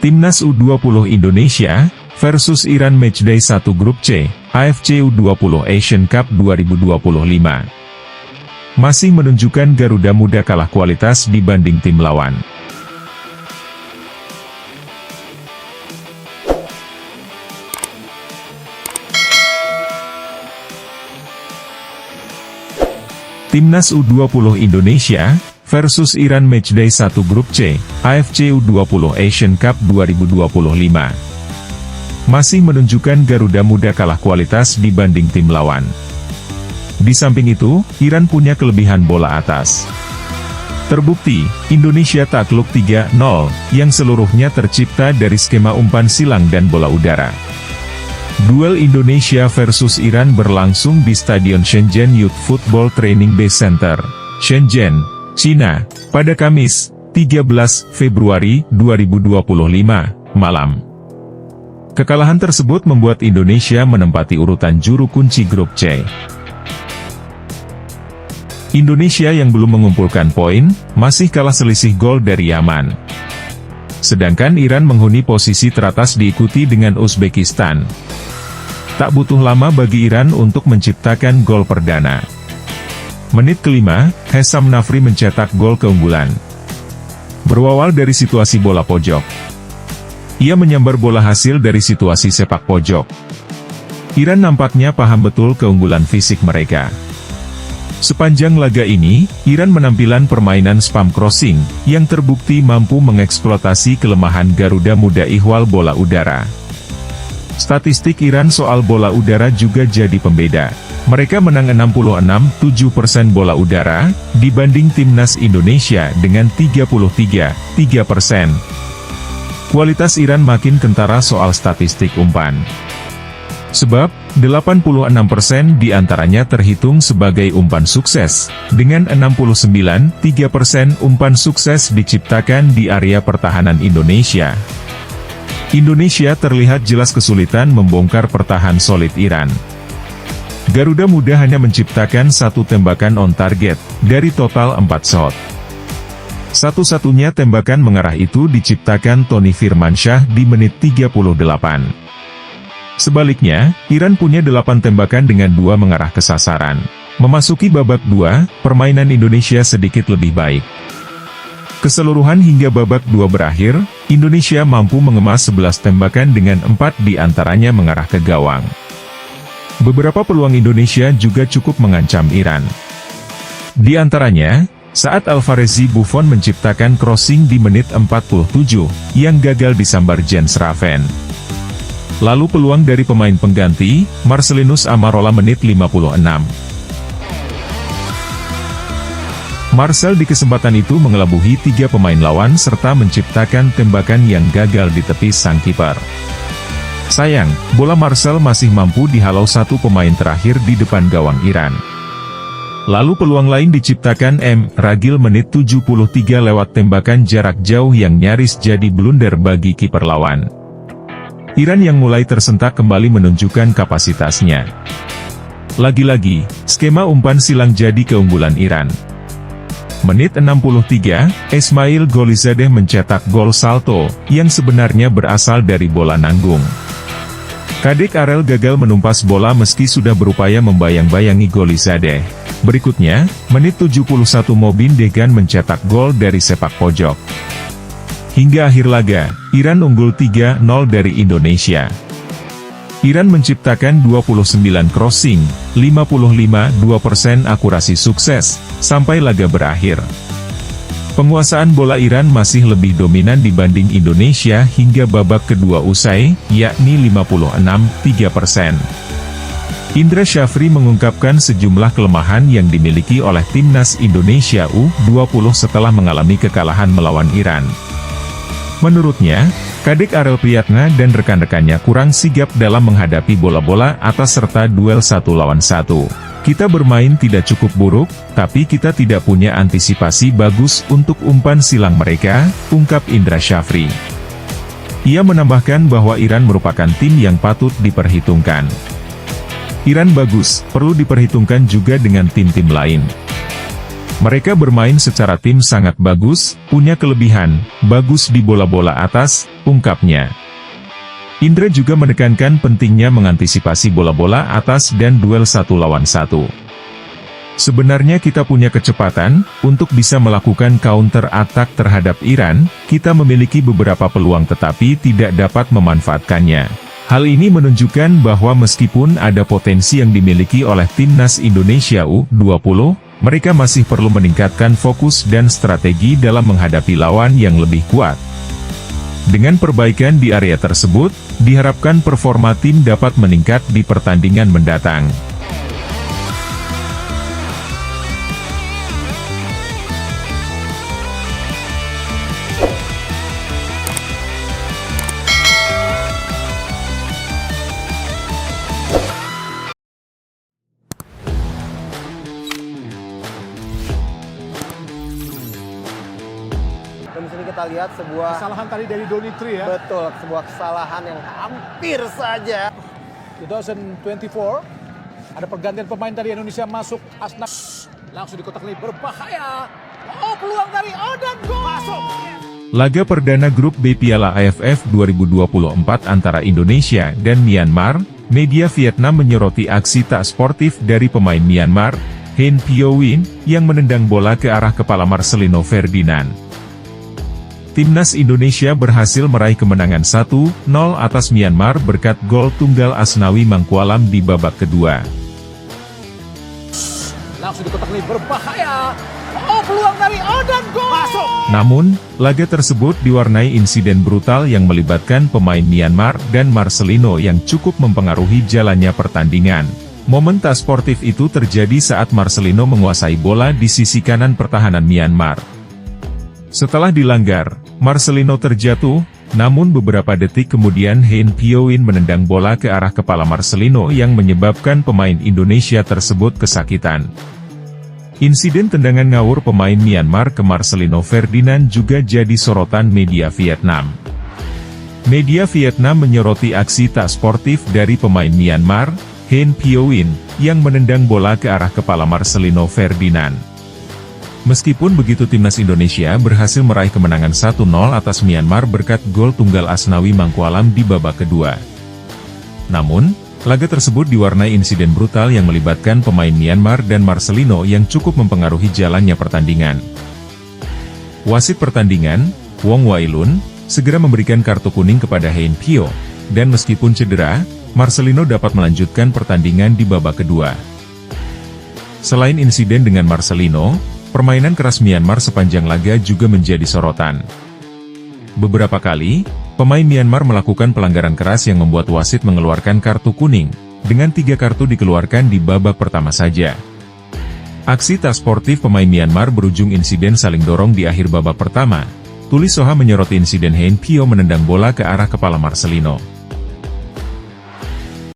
Timnas U20 Indonesia versus Iran Matchday 1 Grup C, AFC U20 Asian Cup 2025. Masih menunjukkan Garuda Muda kalah kualitas dibanding tim lawan. Timnas U20 Indonesia versus Iran Matchday 1 Grup C, AFC U20 Asian Cup 2025. Masih menunjukkan Garuda Muda kalah kualitas dibanding tim lawan. Di samping itu, Iran punya kelebihan bola atas. Terbukti, Indonesia takluk 3-0, yang seluruhnya tercipta dari skema umpan silang dan bola udara. Duel Indonesia versus Iran berlangsung di Stadion Shenzhen Youth Football Training Base Center, Shenzhen, China, pada Kamis, 13 Februari 2025, malam. Kekalahan tersebut membuat Indonesia menempati urutan juru kunci Grup C. Indonesia yang belum mengumpulkan poin, masih kalah selisih gol dari Yaman. Sedangkan Iran menghuni posisi teratas diikuti dengan Uzbekistan. Tak butuh lama bagi Iran untuk menciptakan gol perdana. Menit kelima, Hesam Nafri mencetak gol keunggulan. Berawal dari situasi bola pojok. Ia menyambar bola hasil dari situasi sepak pojok. Iran nampaknya paham betul keunggulan fisik mereka. Sepanjang laga ini, Iran menampilan permainan spam crossing, yang terbukti mampu mengeksploitasi kelemahan Garuda Muda ihwal bola udara. Statistik Iran soal bola udara juga jadi pembeda. Mereka menang 66,7% bola udara, dibanding Timnas Indonesia dengan 33,3%. Kualitas Iran makin kentara soal statistik umpan. Sebab, 86% diantaranya terhitung sebagai umpan sukses, dengan 69,3% umpan sukses diciptakan di area pertahanan Indonesia. Indonesia terlihat jelas kesulitan membongkar pertahanan solid Iran. Garuda Muda hanya menciptakan satu tembakan on target, dari total 4 shot. Satu-satunya tembakan mengarah itu diciptakan Tony Firmansyah di menit 38. Sebaliknya, Iran punya 8 tembakan dengan 2 mengarah ke sasaran. Memasuki babak 2, permainan Indonesia sedikit lebih baik. Keseluruhan hingga babak 2 berakhir, Indonesia mampu mengemas 11 tembakan dengan 4 diantaranya mengarah ke gawang. Beberapa peluang Indonesia juga cukup mengancam Iran. Di antaranya, saat Alvarez Buffon menciptakan crossing di menit 47, yang gagal disambar Jens Raven. Lalu peluang dari pemain pengganti, Marcelinus Amarola menit 56. Marcel di kesempatan itu mengelabuhi 3 pemain lawan serta menciptakan tembakan yang gagal di tepi sang kiper. Sayang, bola Marcel masih mampu dihalau satu pemain terakhir di depan gawang Iran. Lalu peluang lain diciptakan Ragil menit 73 lewat tembakan jarak jauh yang nyaris jadi blunder bagi kiper lawan. Iran yang mulai tersentak kembali menunjukkan kapasitasnya. Lagi-lagi, skema umpan silang jadi keunggulan Iran. Menit 63, Ismail Golizadeh mencetak gol salto, yang sebenarnya berasal dari bola nanggung. Kadek Arel gagal menumpas bola meski sudah berupaya membayang-bayangi Golizadeh. Berikutnya, menit 71 Mobin Degan mencetak gol dari sepak pojok. Hingga akhir laga, Iran unggul 3-0 dari Indonesia. Iran menciptakan 29 crossing, 55,2% akurasi sukses, sampai laga berakhir. Penguasaan bola Iran masih lebih dominan dibanding Indonesia hingga babak kedua usai, yakni 56,3%. Indra Syafri mengungkapkan sejumlah kelemahan yang dimiliki oleh Timnas Indonesia U20 setelah mengalami kekalahan melawan Iran. Menurutnya, Kadek Arel Priyatna dan rekan-rekannya kurang sigap dalam menghadapi bola-bola atas serta duel 1 lawan 1. Kita bermain tidak cukup buruk, tapi kita tidak punya antisipasi bagus untuk umpan silang mereka, ungkap Indra Syafri. Ia menambahkan bahwa Iran merupakan tim yang patut diperhitungkan. Iran bagus, perlu diperhitungkan juga dengan tim-tim lain. Mereka bermain secara tim sangat bagus, punya kelebihan, bagus di bola-bola atas, ungkapnya. Indra juga menekankan pentingnya mengantisipasi bola-bola atas dan duel satu lawan satu. Sebenarnya kita punya kecepatan, untuk bisa melakukan counter attack terhadap Iran, kita memiliki beberapa peluang tetapi tidak dapat memanfaatkannya. Hal ini menunjukkan bahwa meskipun ada potensi yang dimiliki oleh Timnas Indonesia U20, mereka masih perlu meningkatkan fokus dan strategi dalam menghadapi lawan yang lebih kuat. Dengan perbaikan di area tersebut, diharapkan performa tim dapat meningkat di pertandingan mendatang. Dan di sini kita lihat sebuah kesalahan tadi dari Donitri ya. betul, sebuah kesalahan yang hampir saja. 2024 ada pergantian pemain dari Indonesia masuk. Asnaf langsung di kotak ini berbahaya. Oh, peluang dari dan gol masuk. Laga perdana grup B Piala AFF 2024 antara Indonesia dan Myanmar, media Vietnam menyoroti aksi tak sportif dari pemain Myanmar, Hein Pyo Win, yang menendang bola ke arah kepala Marcelino Ferdinand. Timnas Indonesia berhasil meraih kemenangan 1-0 atas Myanmar berkat gol tunggal Asnawi Mangkualam di babak kedua. Langsung di kotak ini berbahaya. Oh, peluang dari dan gol masuk. Namun, laga tersebut diwarnai insiden brutal yang melibatkan pemain Myanmar dan Marcelino yang cukup mempengaruhi jalannya pertandingan. Momen tak sportif itu terjadi saat Marcelino menguasai bola di sisi kanan pertahanan Myanmar. Setelah dilanggar, Marcelino terjatuh, namun beberapa detik kemudian Hein Pyo Win menendang bola ke arah kepala Marcelino yang menyebabkan pemain Indonesia tersebut kesakitan. Insiden tendangan ngawur pemain Myanmar ke Marcelino Ferdinand juga jadi sorotan media Vietnam. Media Vietnam menyoroti aksi tak sportif dari pemain Myanmar, Hein Pyo Win, yang menendang bola ke arah kepala Marcelino Ferdinand. Meskipun begitu Timnas Indonesia berhasil meraih kemenangan 1-0 atas Myanmar berkat gol tunggal Asnawi Mangkualam di babak kedua. Namun, laga tersebut diwarnai insiden brutal yang melibatkan pemain Myanmar dan Marcelino yang cukup mempengaruhi jalannya pertandingan. Wasit pertandingan, Wong Wailun, segera memberikan kartu kuning kepada Hein Pyo, dan meskipun cedera, Marcelino dapat melanjutkan pertandingan di babak kedua. Selain insiden dengan Marcelino, permainan keras Myanmar sepanjang laga juga menjadi sorotan. Beberapa kali, pemain Myanmar melakukan pelanggaran keras yang membuat wasit mengeluarkan kartu kuning, dengan 3 kartu dikeluarkan di babak pertama saja. Aksi tak sportif pemain Myanmar berujung insiden saling dorong di akhir babak pertama. Tulis Soha menyoroti insiden Hein Pyo menendang bola ke arah kepala Marcelino.